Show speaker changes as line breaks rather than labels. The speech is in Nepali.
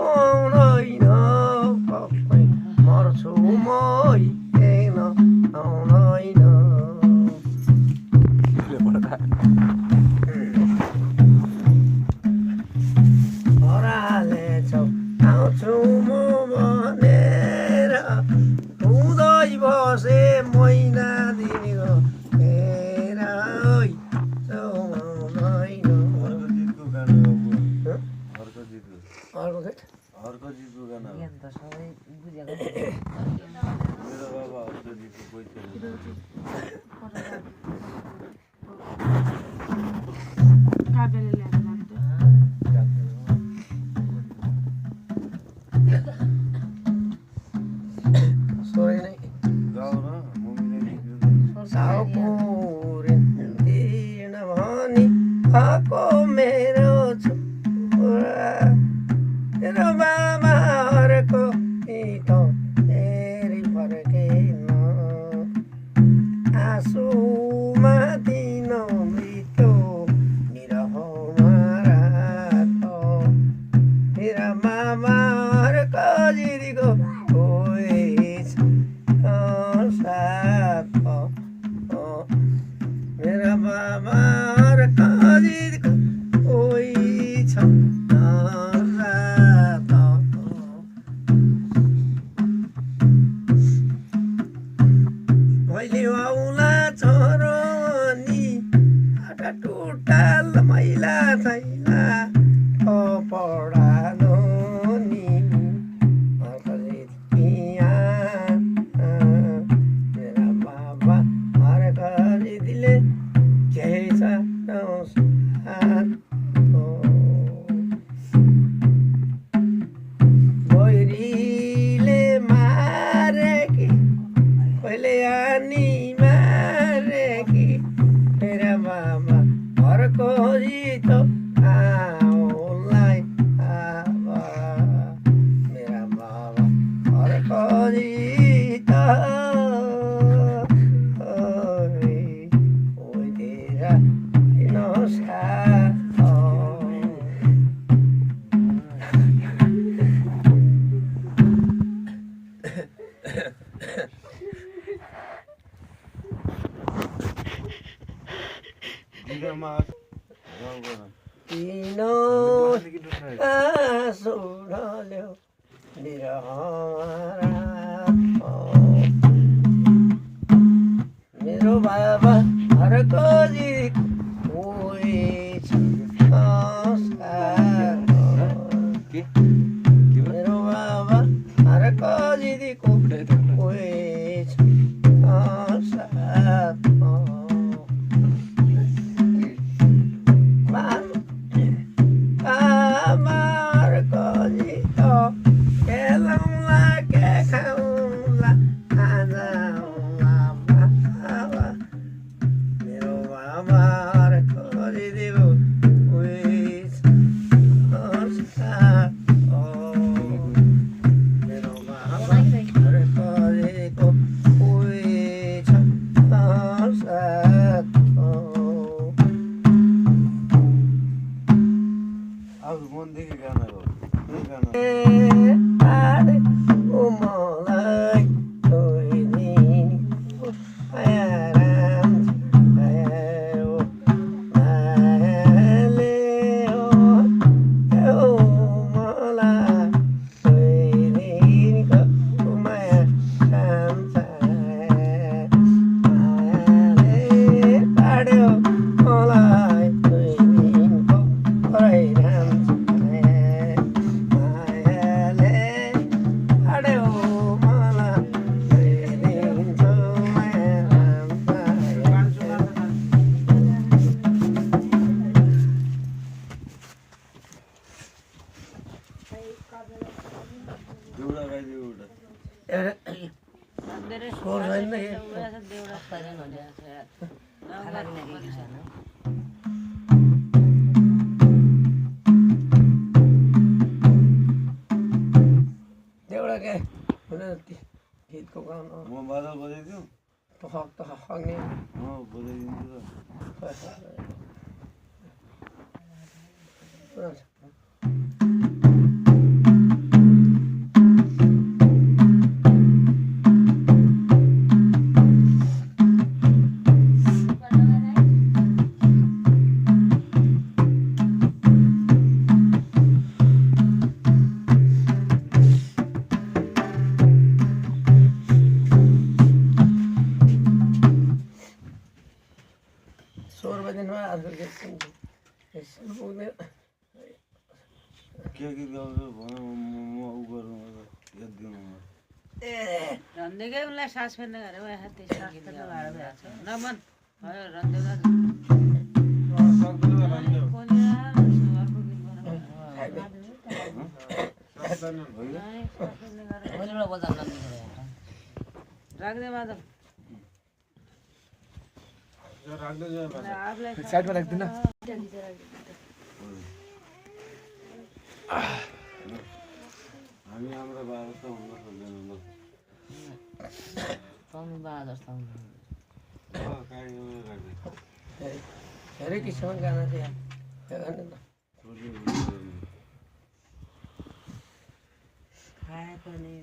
आउँदैन पक्कै मर्छु म हेर्न आउँदैन हरालेछौ आउँछु म भनेर हुँदै बसे महिना दिनको हेर अर्को गीत
अर्को जितको गाना हो। मेरो बाबा अर्को जितको कोही छैन।
सोरे नै
गाउँ न मम्मीले गीत
साउपुरिन दिन भनी आएको मेरो छोरा तेरो बाबाहरूको गीत फेरि फर्केन आँसुमा दिन बित्यो निरहमा रात मेरा बाबाहरूको जिदीको कोही साथ मेरा बाबाहरूको जिदीको कोही छ साथ मैले आउला छोरो नि आटा टुटाल मैला छैला पढालो नि मेरा बाबा हरका दिदीले केही छ भैरीले मारे कि कहिले आनी मारे कि मेरा बाबा घरको जित आउलाई आबा मेरा बाबा घरको जित ओइतिर नसा
जिगामा गाउँ गर्न
किन आँसु ढल्यो मेरो बाबा हरको जित कोही छ मेरो बाबा हरको जिदीको कोही छ साथ आमाहरूको जित खेलौँला के खाउँला खाजाउँला बाबा मेरो बाबाहरूको जिदीको कोही छ साथ मेरो बाबाहरूको जिदीको कोही छ साथ
अब मनदेखि गाना गाउँ के गाना
मलाई कोही दिन आराम आयो मायाले हो मलाई कोही दिनको माया काम मायाले पाड्यो मलाई कोही दिनको राम मायाले पाड्यो मलाई दिन्छ
देउडा गाइदियो
देउडा के गीतको गाउनु
म बादल बजाइदिउँ
तखक नि
म बजाइदिन्छु त
रन्देकै उनलाई सास फेर्ने गरे नमन भयो रन्देउ राख्दै माधव
साइडमा राख्दिन
हामी हाम्रो बाबा त हुन सक्दैन ल
धेरै किसिमको गाना थियो यहाँ गाना त
खाए पनि